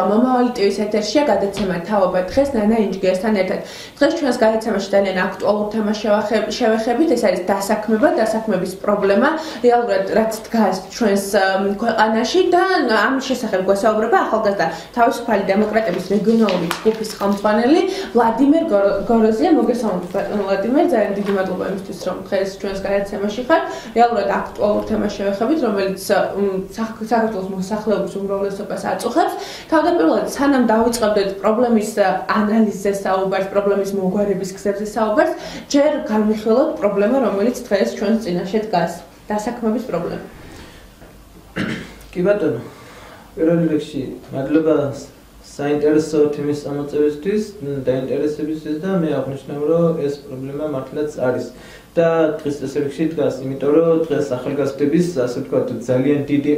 მოგესალმება მომავალი ტივის ეთერშია გადაცემა თაობა დღეს ნანა ინჯგიასთან ერთად. დღეს ჩვენს გადაცემაში ძალიან აქტუალურ თემას შევეხებით, ეს არის დასაქმების პრობლემა, რეალურად რაც დგას ჩვენს ქვეყანაში და ამ შესახებ გვესაუბრება ახალგაზრდა თავისუფალი დემოკრატების რეგიონალური ჯგუფის ხელმძღვანელი ვლადიმერ გოროზია. მოგესალმებით ვლადიმერ, ძალიან დიდი მადლობა იმისთვის, რომ დღეს ჩვენს გადაცემაში ხართ. რეალურად აქტუალურ თემას შევეხებით, რომელიც საქართველოს მოსახლეობის უმრავლესობას აწუხებს. თავდაპირველად სანამ დავიწყებდეთ პრობლემის ანალიზზე საუბარს, პრობლემის მოგვარების გზებზე საუბარს, ჯერ განვიხილოთ პრობლემა, რომელიც დღეს ჩვენს წინაშე დგას. დასაქმების პრობლემა. კი ბატონო, პირველ რიგში მადლობა საინტერესო თემის წამოწევისთვის, დაინტერესებისთვის და მე აღნიშნავ, რომ ეს პრობლემა მართლაც არის. და დღეს ეს რიგში დგას, იმიტომ რომ დღეს ახალგაზრდების, ასე ვთქვათ, ძალიან დიდი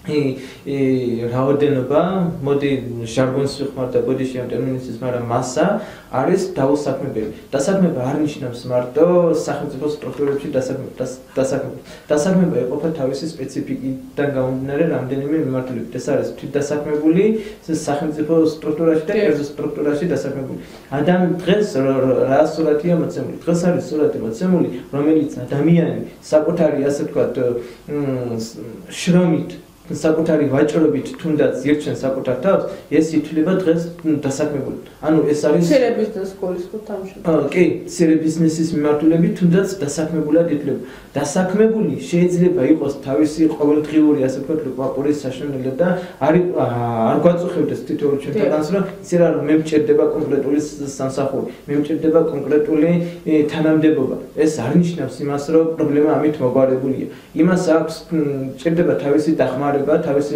რაოდენობა, მოდი ჟარგონს ვიხმარ და ბოდიში ამ ტერმინის ის, მაგრამ მასა არის დაუსაქმებელი. დასაქმება არ ნიშნავს მარტო სახელმწიფო სტრუქტურებში დასაქმება იყოფა თავისი სპეციფიკიდან გამომდინარე რამდენიმე მიმართულებით. ეს არის თვითდასაქმებული სახელმწიფო სტრუქტურაში და კერძო სტრუქტურაში დასაქმებული. დღეს რა სურათია მოცემული? დღეს არის სურათი მოცემული, რომელიც ადამიანი საკუთარი, ასე ვთქვათ, შრომით საკუთარი ვაჭრობით თუნდაც ირჩენს საკუთარ თავს, ეს ითვლება დღეს დასაქმებული. ანუ ეს არის მცირე ბიზნეს სკოლის თამაში. კი, მცირე ბიზნესის მიმართულებით თუნდაც დასაქმებულად ითვლება. დასაქმებული შეიძლება იყოს თავისი ყოველდღიური, ასე ვთქვათ, კვაპურის საშუალებლად და არ გვაწუხებდეს თითოეულ ჩვენთანაც, რომ ისე რა რომ მე მჭირდება კონკრეტული სამსახური, მე მჭირდება კონკრეტული თანამდებობა. ეს არ ნიშნავს იმას, რომ პრობლემა ამით მოგვარებულია. იმას აქვს მჭირდება თავისი დახმარება, თავისი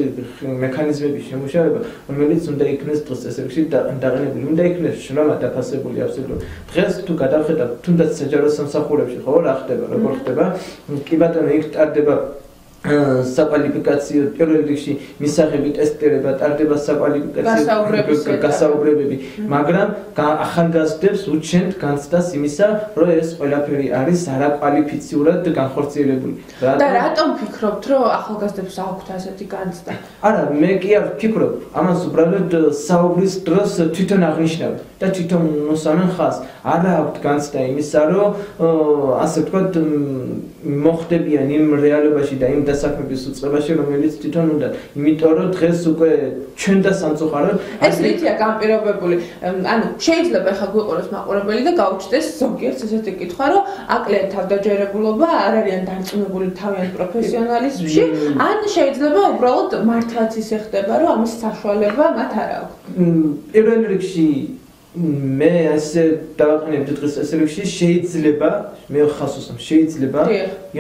მექანიზმების შემუშავება, რომელიც უნდა იქნეს დღეს ეს რიგში დაყენებული, უნდა იქნეს შრომა დაფასებული აბსოლუტურად. დღეს თუ გადავხედავ თუნდაც საჯარო სამსახურებში, ხო, რა ხდება, როგორ ხდება? კი ბატონო, იქ ტარდება საკვალიფიკაციო პირველ რიგში მისაღები ტესტირება, ტარდება საკვალიფიკაციო გასაუბრებები, მაგრამ ახალგაზრდებს უჩენთ განცდას იმისა, რომ ეს ყველაფერი არის არაკვალიფიციურად განხორციელებული. და რატომ ფიქრობთ, რომ ახალგაზრდებს აქვთ ასეთი განცდა? არა, მე კი არ ვფიქრობ, ამას უბრალოდ საუბრის დროს თვითონ აღნიშნავ და თვითონ მოსამენ ხაზს. არა აქვთ განცდა იმისა, რომ ასე ვთქვათ, მოხდებიან იმ რეალობაში და იმ დასაქმების უწყებაში, რომელიც თვითონ უნდა. იმიტომ რომ დღეს უკვე ჩვენ და სამწუხაროდ ეს რითია განპირობებული? ანუ შეიძლება ხა გვიყუროს მაყურებელი და გაუჩნდეს ზოგიერთ ესეთი კითხვა, რომ აკლია თავდაჯერებულობა, არ არიან დარწმუნებული თავიანთ პროფესიონალიზმში, ან შეიძლება უბრალოდ მართლაც ისე ხდება, რომ ამის საშუალება მათ არ აქვს. პირველ რიგში მე ასე დავაყენებ დღეს ეს რიგში შეიძლება მე ხას უსვამ შეიძლება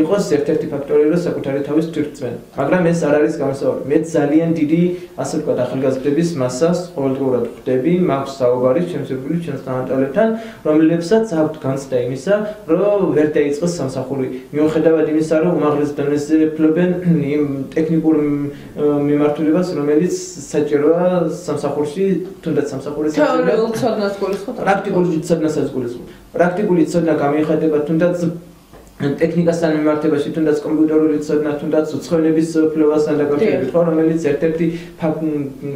იყოს ერთ-ერთი ფაქტორი რომ საკუთარი თავის თვითრწმენა მაგრამ ეს არ არის გამოსავალი მე ძალიან დიდი ასე ვთქვათ ახალგაზრდების მასას ყოველდღურად ხვდები მაქვს საუბარი ჩემს ერთგული ჩემს თანამტოლებთან რომლებსაც აქვთ განცდა იმისა რომ ვერ დაიწყოს სამსახური მიუხედავად იმისა რომ უმაღლეს დონეზე ფლობენ იმ ტექნიკურ მიმართულებას რომელიც საჭიროა სამსახურში თუნდაც სამსახურის პრაქტიკული ცოდნასაც გულისხმობ. პრაქტიკული ცოდნა გამოიხატება თუნდაც ტექნიკასთან მიმართებაში, თუნდაც კომპიუტერული ცოდნა, თუნდაც უცხოენების ფლობასთან დაკავშირებით, ხო, რომელიც ერთ-ერთი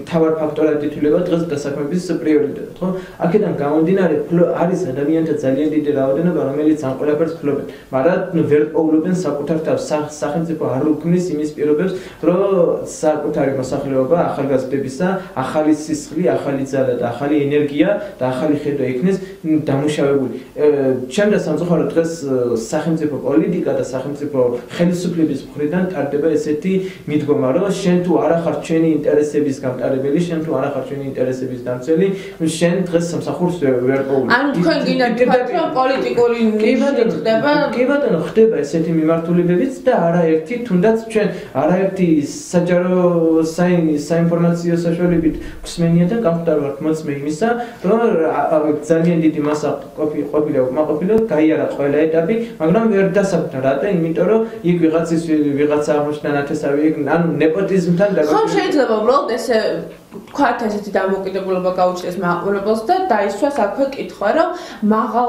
მთავარ ფაქტორად ითვლება დღეს დასაქმების პრიორიტეტად, ხო? აქედან გამომდინარე, არის ადამიანთა ძალიან დიდი რაოდენობა, რომელიც ამ ყველაფერს ფლობენ, მაგრამ ვერ პოულობენ საკუთარ თავს, სახელმწიფო არ უქმნის იმის პირობებს, რომ საკუთარი მოსახლეობა ახალგაზრდებისა, ახალი სისხლი, ახალი ძალა და ახალი ენერგია და ახალი ხედვა იქნეს დამუშავებული. ჩემს სამწუხაროდ დღეს სახელმწიფო პოლიტიკა და სახელმწიფო ხელისუფლების მხრიდან ტარდება ესეთი მიდგომა, რომ შენ თუ არ ახარ ჩვენი ინტერესების გამტარებელი, შენ თუ არ ახარ ჩვენი ინტერესების დამცველი, შენ დღეს სამსახურს ვერ პოულობ. ანუ თქვენ გინდათ რომ პოლიტიკური ნიშნით ხდება? კი ბატონო, ხდება ესეთი მიმართულებებიც და არაერთი თუნდაც ჩვენ არაერთი საჯარო საინფორმაციო საშუალებით გვსმენია და გამხდარვართ მოწმე იმისა, რომ ძალიან დიდი მასა ყოფილა გაიარა ყველა ეტაპი, მაგრამ ვერ დასაქმდა რატო? იმიტომ რომ იქ ვიღაცა აღმოჩნდა ნათესავი, ანუ ნეპოტიზმთან დაკავშირებით. ხო, შეიძლება უბრალოდ ესე ვთქვათ, ესეთი დამოუკიდებლობა გაუჩნდეს მაყურებელს და დაისვას აქვე კითხვა, რომ მაღალ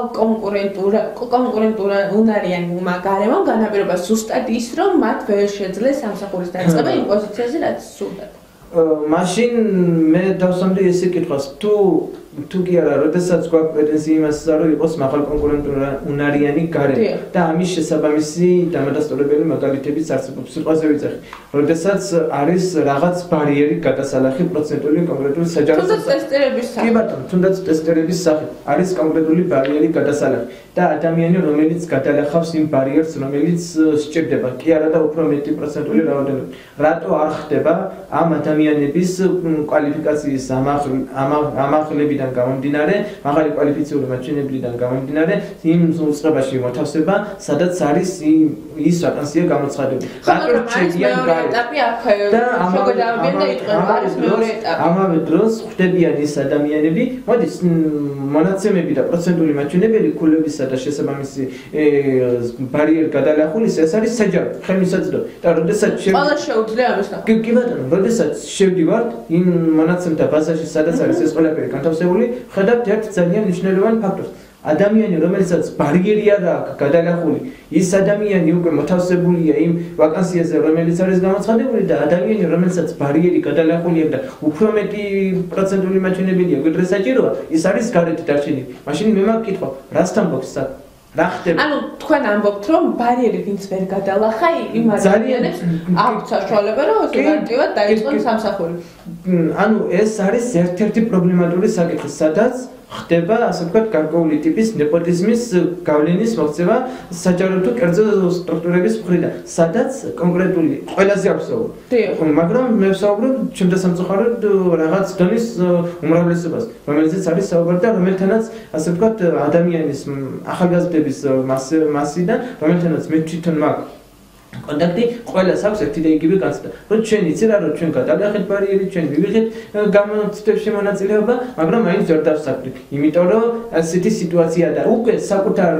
კონკურენტუნარიან გარემომ განაპირობა ზუსტად ის, რომ მათ ვერ შეძლეს სამსახურის დაწყება იმ პოზიციაზე, რაც სურდათ. მაშინ მე დავსვამდი ესე კითხვას თუ კი არა, როდესაც გვაქვს პრეტენზია იმასზე, რომ იყოს მაღალ კონკურენტული უნარიანი გარე და ამის შესაბამისი დამადასტურებელი მაგალითებიც არსებობს. სიტყვაზე ვიძახი, როდესაც არის რაღაც ბარიერი გადასალახი პროცენტული კონკრეტული საჯარო ტესტერების სახით. კი ბატონო, თუნდაც ტესტერების სახით არის კონკრეტული ბარიერი გადასალახი და ადამიანი რომელიც გადალახავს იმ ბარიერს, რომელიც სჭირდება, კი არა და უფრო მეტი პროცენტული რაოდენობით. რატო არ ხდება ამ ადამიანების კვალიფიკაციის ამაღლებიდან გამომდინარე, მაღალი კვალიფიციური მაჩვენებლიდან გამომდინარე, იმ უწყებაში მოთავსება, სადაც არის ის ვაკანსია გამოცხადებული. რატო რჩებიან ეტაპი აქ შეგადავებიან და იწყება არის მეორე ეტაპი. ამავე დროს ხვდებიან ის ადამიანები, მოდის მონაცემები და პროცენტული მაჩვენებელი ქულებისა და შესაბამისი ბარიერი გადალახulis ეს არის საჯარო, ხელმისაწვდომი და როდესაც ყველა შეუძლია ამის ნახვა. კი ბატონო, როდესაც შევდივართ იმ მონაცემთა ბაზაში, სადაც არის ეს ყველაფერი განთავსებული, ხედავთ ერთ ძალიან მნიშვნელოვან ფაქტორს. ადამიანი, რომელსაც ბარიერი არ აქვს გადალახული, ის ადამიანი უკვე მოთავსებულია იმ ვაკანსიაზე, რომელიც არის გამოცხადებული და ადამიანი, რომელსაც ბარიერი გადალახულია და უფრო მეტი პროცენტული მაჩვენებელია, ვიდრე საჭიროა, ის არის გარეთ დარჩენილი. მაშინ მე მაქვს კითხვა, რასთან გვაქვს რა ხდება? ანუ თქვენ ამბობთ, რომ ბარიერი ვინც ვერ გადალახა, იმ ადამიანებს აქვს საშუალება, რომ ოპერატივად დაიწყონ სამსახური. ანუ ეს არის ერთ-ერთი პრობლემატური საკითხი, სადაც ხდება, ასე ვთქვათ, გარკვეული ტიპის ნეპოტიზმის გავლენის მოქცევა საჯარო თუ კერძო სტრუქტურების მხრიდან, სადაც კონკრეტული ყველაზე აბსოლუტური. მაგრამ მე ვსაუბრობ ჩემთან სამწუხაროდ რაღაც დონის უმრავლესობას, რომელზეც არის საუბარი და რომელთანაც, ასე ვთქვათ, ადამიანის ახალგაზრდების მასიდან, რომელთანაც მე თვითონ მაქვს კონტაქტი, ყველას აქვს ერთი და იგივე განცდა. რომ ჩვენ იცი რა, რომ ჩვენ გადავახეთ ბარიერი, ჩვენ მივიღეთ გამოცდებში მონაწილეობა, მაგრამ მაინც ვერ დავსაქმეთ. იმიტომ რომ ასეთი სიტუაცია და უკვე საკუთარ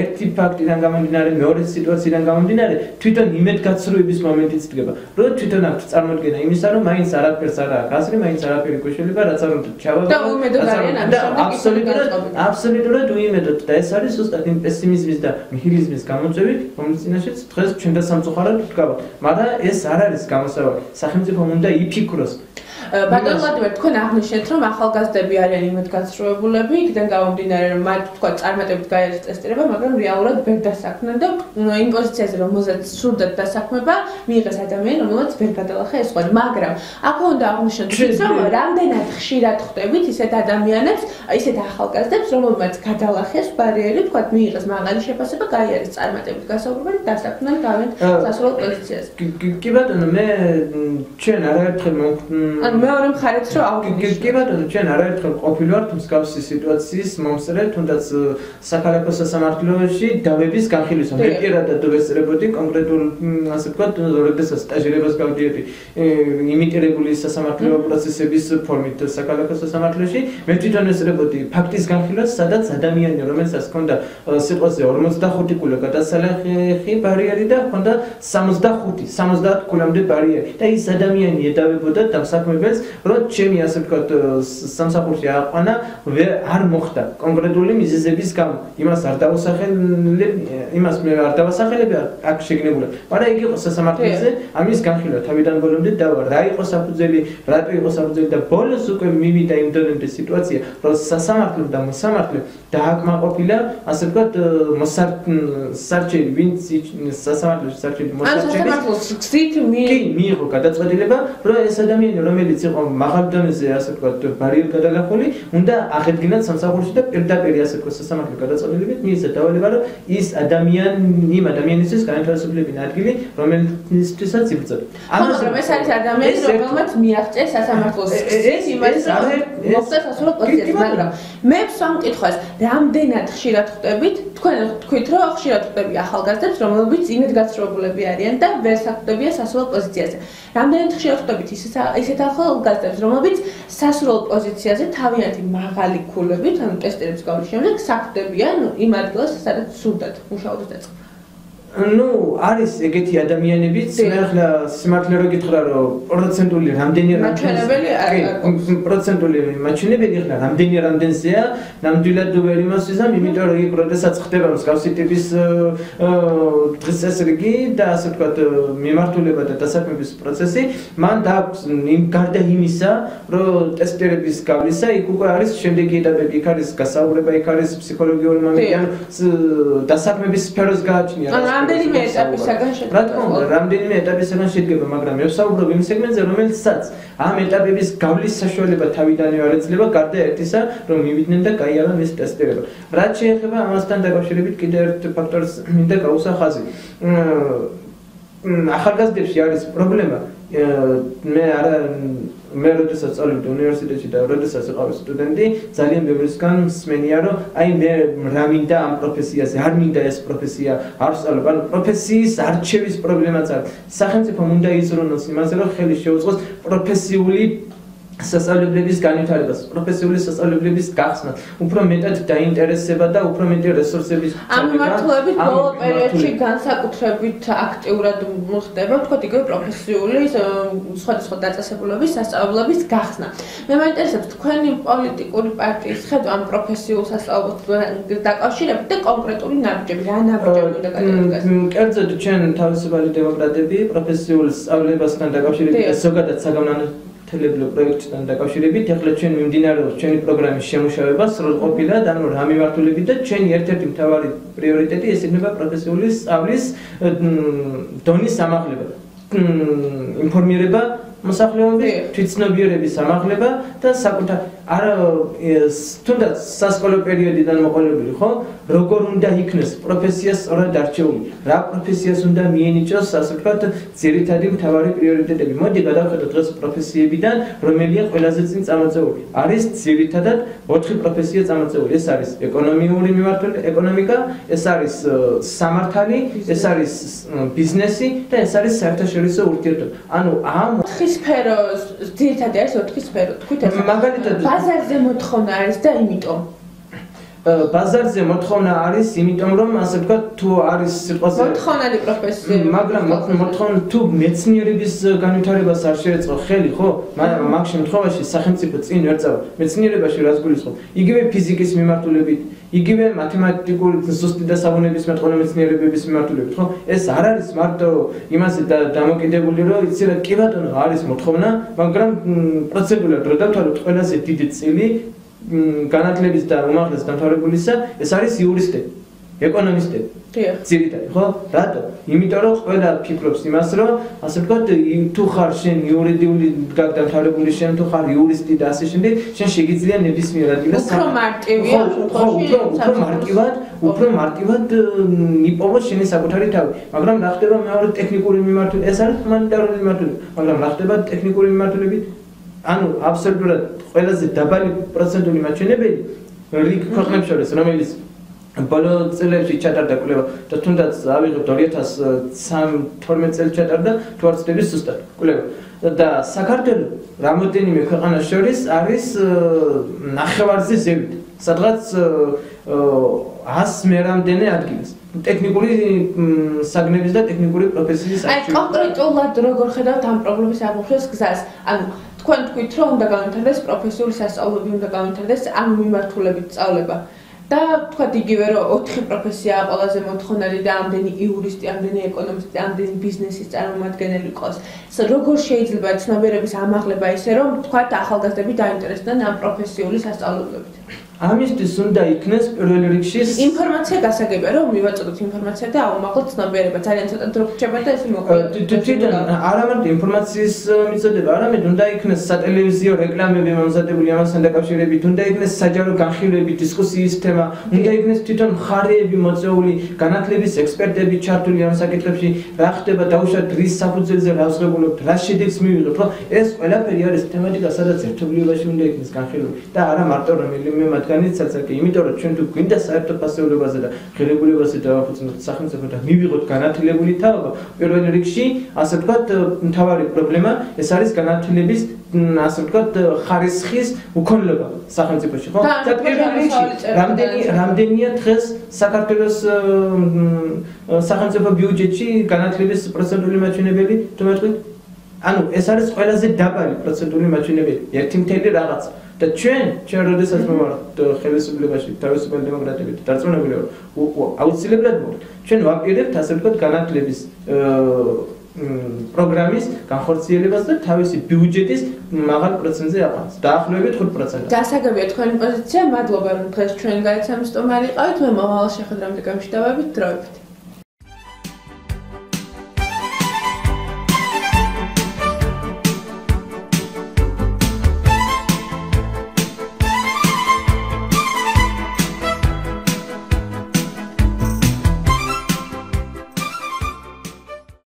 ერთი ფაქტიდან გამომდინარე, მეორე სიტუაციიდან გამომდინარე, თვითონ იმედგაცრუების მომენტიც დგება. რომ თვითონ აქვს წარმოდგენა იმისა, რომ მაინც არაფერს არ აქვს აზრი, მაინც არაფერი გვეშველება, რაც არ უნდა ჩავაბა. და უიმედოდ არიან ამ შემდგომ აბსოლუტურად უიმედოდ და ეს არის ზუსტად იმ პესიმიზმის და ნიჰილიზმის გამოწვევი, რომლის წინაშეც დღეს ჩვენ სამწუხაროდ ვდგავართ, მაგრამ ეს არ არის გამოსავალი. სახელმწიფომ უნდა იფიქროს. ბატონო ვლადიმერ, თქვენ აღნიშნეთ, რომ ახალგაზრდები არიან იმედგაცრუებულები, იქიდან გამომდინარე, რომ მათ თქვა წარმატებით გაიარეს ტესტირება, მაგრამ რეალურად ვერ დასაქმნენ და იმ პოზიციაზე, რომელზეც სურდათ დასაქმება, მიიღეს ადამიანი, რომელსაც ვერ გადალახა ეს ხვარი. მაგრამ აქ უნდა აღნიშნოთ, რომ რამდენად ხშირად ხვდებით ისეთ ადამიანებს, ისეთ ახალგაზრდებს, რომელმაც გადალახეს ბარიერი, თქვა მიიღეს მაღალი შეფასება, გაიარეს წარმატებით გასაუბრებელი, დასაქმდნენ გავეთ სასურველ პოზიციაზე. კი ბატონო, მე ჩვენ არაერთხელ მეორე მხარეც რომ აუგებთ. კი ბატონო, ჩვენ არაერთხელ ყოფილვართ მსგავსი სიტუაციის მომსწრე, თუნდაც საქალაქო სასამართლოში დავების განხილვისა. მე პირადად ვესწრებოდი კონკრეტულ, ასე ვთქვათ, როდესაც სტაჟირებას გავდიოდი იმიტირებული სასამართლო პროცესების ფორმით საქალაქო სასამართლოში, მე თვითონ ვესწრებოდი ფაქტის განხილვას, სადაც ადამიანი, რომელსაც ჰქონდა სიტყვაზე 45 კულო გადასალახი ბარიერი და ჰქონდა 70 კულამდე ბარიერი და ის ადამიანი ედავებოდა დამსაქმებელს, რომ ჩემი ასე ვთქვათ სამსახურში აყვანა არ მოხდა კონკრეტული მიზეზების გამო. იმას არ დავასახელებია აქ შეგნებულად. მაგრამ იგი იყო სასამართლოზე ამის განხილვა თავიდან ბოლომდე დავა. რა იყო საფუძველი, რატო იყო საფუძველი და ბოლოს უკვე მივიდა იმ დონემდე სიტუაცია, რომ სასამართლო და მოსამართლე დააკმაყოფილა, ასე ვთქვათ, მოსარჩევი, ვინც სასამართლოში სარჩევი მიიღო გადაწყვეტილება, რომ ეს ადამიანი, რომელიც იყო მაღალ დონეზე, ასე ვთქვათ, ბარიერი გადალახული, უნდა აღედგინათ სამსახურში და პირდაპირ ასე ვთქვათ, სასამართლო გადაწყვეტილებით მიიღეს დავალება, რომ ის იმ ადამიანისთვის განათავისუფლებინა ადგილი, რომელთვისაც იბრძოდა. მაგრამ ეს არის ადამიანი, რომელმაც მიაღწია სასამართლოს იმას, რომ მოხდა სასურველ პოზიციაზე, მაგრამ მე ვსვამ კითხვას, რამდენად ხშირად ხვდებით, თქვენ თქვით, რომ ხშირად ხვდები ახალგაზრდებს, რომლებიც იმედგაცრუებულები არიან და ვერ საქმდებიან სასურველ პოზიციაზე. რამდენად ხშირად ხვდებით ისეთ ახალგაზრდებს, რომლებიც სასურველ პოზიციაზე თავიანთი მაღალი ქულებით, ანუ ტესტირების გავლის შემდეგ საქმდებიან იმ ადგილას, სადაც სურდათ მუშაობის დაწყება. ну, არის ეგეთი ადამიანებიც, მე ახლა სიმართლე რო გითხრა, რომ პროცენტული რამდენი პროცენტული მაჩვენებელი ახლა რამდენზეა, ნამდვილად ვერ იმას ვიზამ, იმიტომ რომ იქ როდესაც ხდება მსგავსი ტიპის დღეს ესე იგი და ასე ვთქვათ, მიმართულება და დასაქმების პროცესი, მან დააქვს იმ გარდა იმისა, რომ ტესტერების გავლისა, იქ უკვე არის შემდეგი ეტაპები, იქ არის გასაუბრება, იქ არის ფსიქოლოგიური მომენტი, ან დასაქმების სფეროს გააჩნია. რამდენიმე ეტაპისაგან შედგება. რამდენიმე ეტაპისაგან შედგება, მაგრამ მე ვსაუბრობ იმ სეგმენტზე, რომელსაც ამ ეტაპების გავლის საშუალება თავიდანვე არ ეძლევა, გარდა ერთისა, რომ მივიდნენ და გაიარონ ეს ტესტირება. რაც შეეხება ამასთან დაკავშირებით კიდევ ერთ ფაქტორს მინდა გავუსახაზი. ახალგაზრდებში არის პრობლემა. მე როდესაც წავედი უნივერსიტეტში და როდესაც ვიყავი სტუდენტი, ძალიან ბევრისგან მსმენია, რომ აი მე რა მინდა ამ პროფესიაზე, არ მინდა ეს პროფესია, არ ვსწავლებ, ანუ პროფესიის არჩევის პრობლემაც არის. სახელმწიფომ უნდა იზრუნოს იმაზე, რომ ხელი შეუწყოს პროფესიული სასწავლებლების განვითარებას, პროფესიული სასწავლებლების გახსნას, უფრო მეტად დაინტერესება და უფრო მეტი რესურსების ამ მიმართულებით ბოლო პერიოდში განსაკუთრებით აქტიურად ხდება, თქვათ იგივე პროფესიული სხვადასხვა დაწესებულების სასწავლებლების გახსნა. მე მაინტერესებს თქვენი პოლიტიკური პარტიის ხედვა ამ პროფესიულ სასწავლებელს დაკავშირებით და კონკრეტული ნაბიჯები, რა ნაბიჯები უნდა გადადგას? კერძოდ ჩვენ თავისუფალი დემოკრატები პროფესიულ სწავლებასთან დაკავშირებით ზოგადად საგანმანათლებლო პროექტთან დაკავშირებით ახლა ჩვენ მიმდინარეობს ჩვენი პროგრამის შემუშავება სრულყოფილად, ანუ რა მიმართულებით და ჩვენი ერთ-ერთი მთავარი პრიორიტეტი ეს იქნება პროფესიული სწავლის დონის ამაღლება. ინფორმირება მოსახლეობის, თვითცნობიერების ამაღლება და საკუთარ თუნდაც სასკოლო პერიოდიდან მოყოლებული, ხო? როგორ უნდა იქნეს პროფესია სწორად არჩეული, რა პროფესიას უნდა მიენიჭოს, ასე ვთქვათ, ძირითადი მთავარი პრიორიტეტები. მოდი გადავხედოთ დღეს პროფესიებიდან, რომელია ყველაზე წინ წამოწეული. არის ძირითადად 4 პროფესია წამოწეული. ეს არის ეკონომიური მიმართულება, ეკონომიკა, ეს არის სამართალი, ეს არის ბიზნესი და ეს არის საერთაშორისო ურთიერთობა. ანუ ამ სფერო, ძირითადად არის 4 სფერო. თქვით ეს. მაგალითად ბაზარზე მოთხოვნა არის და იმიტომ ბაზარზე მოთხოვნა არის, იმიტომ რომ ასე ვთქვათ, თუ არის სიტყვაზე მოთხოვნადი პროფესია, მაგრამ მოთხოვნა თუ მეცნიერების განვითარებას არ შეეწყო ხელი, ხო? მაგ შემთხვევაში სახელმწიფო წინ ვერ წავა. მეცნიერებაში რას გულისხმობ? იგივე ფიზიკის მიმართულებით, იგივე მათემატიკური ზუსტი და საბუნებისმეტყველო მეცნიერებების მიმართულებით, ხო? ეს არ არის მარტო იმაზე დამოკიდებული, რომ იცი რა, კი ბატონო, არის მოთხოვნა, მაგრამ პროცენტულად რო დავთვალოთ ყველაზე დიდი წილი განათლების და უმაღლეს დამთავრებულისა, ეს არის იურისტები, ეკონომისტები. ძირითადად, ხო? რატო? იმიტომ რომ ყველა ფიქრობს იმას, რომ ასე ვთქვათ, თუ ხარ შენ იურიდიული დამთავრებული, შენ თუ ხარ იურისტი და ასე შემდეგ, შენ შეგიძლია ნებისმიერ ადგილას უფრო მარტივია, უფრო მარტივად იპოვოს შენი საკუთარი თავი. მაგრამ რა ხდება მეორე ტექნიკური მიმართულებით? ეს არის ჰუმანიტარული მიმართულება, მაგრამ რა ხდება ტექნიკური მიმართულებით? ანუ აბსოლუტურად ყველაზე დაბალი პროცენტული მაჩვენებელი რიგ ქვეყნებს შორის, რომელიც ბოლო წლებში ჩატარდა კვლევა და თუნდაც ავიღოთ 2012 წელს ჩატარდა თუ არ ვცდები ზუსტად კვლევა და საქართველო რამოდენიმე ქვეყანას შორის არის ნახევარზე ზევით, სადღაც 100 მერამდენე ადგილას ტექნიკური საგნების და ტექნიკური პროფესიის აი კონკრეტულად როგორ ხედავთ ამ პრობლემის აღმოჩენას გზას? ანუ თქვენ თქვით რომ უნდა განვითარდეს პროფესიული სასწავლებლები, უნდა განვითარდეს ამ მიმართულებით სწავლება. და თქვათ იგივე რომ 4 პროფესიაა ყველაზე მოთხოვნადი და ამდენი იურისტი, ამდენი ეკონომისტი, ამდენი ბიზნესის წარმომადგენელი იყოს. როგორ შეიძლება ცნობიერების ამაღლება ისე რომ თქვათ ახალგაზრდები დაინტერესდნენ ამ პროფესიული სასწავლებლებით? ამისთვის უნდა იქნეს პირველ რიგში ინფორმაცია გასაგებია რომ მივაწოდოთ ინფორმაცია და აუმაღლოთ ცნობიერება. ძალიან ცოტა დრო გრჩება და ეს თვითონ არა მარტო ინფორმაციის მიწოდება, არამედ უნდა იქნეს სატელევიზიო რეკლამები მომზადებული ამასთან დაკავშირებით, უნდა იქნეს საჯარო განხილვები, დისკუსიის თემა, უნდა იქნეს თვითონ მხარეები მოწეული, განათლების ექსპერტები ჩართული ამ საკითხებში, რა ხდება დაუშვათ რის საფუძველზე რა ვზღებულობთ, რა შედეგს მივიღებთ, ხო? ეს ყველაფერი არის თემატიკა, სადაც ერთობლიობაში უნდა იქნეს განხილვები და არა მარტო რომელიმე მათგან მათგანიც ცალ-ცალკე, იმიტომ რომ ჩვენ თუ გვინდა საერთო ფასეულებაზე და ღირებულებაზე დავაფუძნოთ სახელმწიფო და მივიღოთ განათლებული თავობა, პირველ რიგში, ასე ვთქვათ, მთავარი პრობლემა ეს არის განათლების ასე ვთქვათ, ხარისხის უქონლობა სახელმწიფოში, ხო? და პირველ რიგში, რამდენია დღეს საქართველოს სახელმწიფო ბიუჯეტში განათლების პროცენტული მაჩვენებელი, თუ მეტყვით? ანუ ეს არის ყველაზე დაბალი პროცენტული მაჩვენებელი, 1 რაღაცა. და ჩვენ როდესაც მოვართ ხელისუფლებაში, თავისუფალი დემოკრატიებით დარწმუნებული ვარ, აუცილებლად მოვართ. ჩვენ ვაპირებთ ასე ვთქვათ განათლების პროგრამის განხორციელებას და თავისი ბიუჯეტის მაღალ პროცენტზე აყენს. დაახლოებით 5%. დასაგებია თქვენი პოზიცია. მადლობა რომ დღეს ჩვენ გადაცემის სტუმარი იყავით. მე მომავალ შეხვედრამდე გამშვიდობებით, დროებით.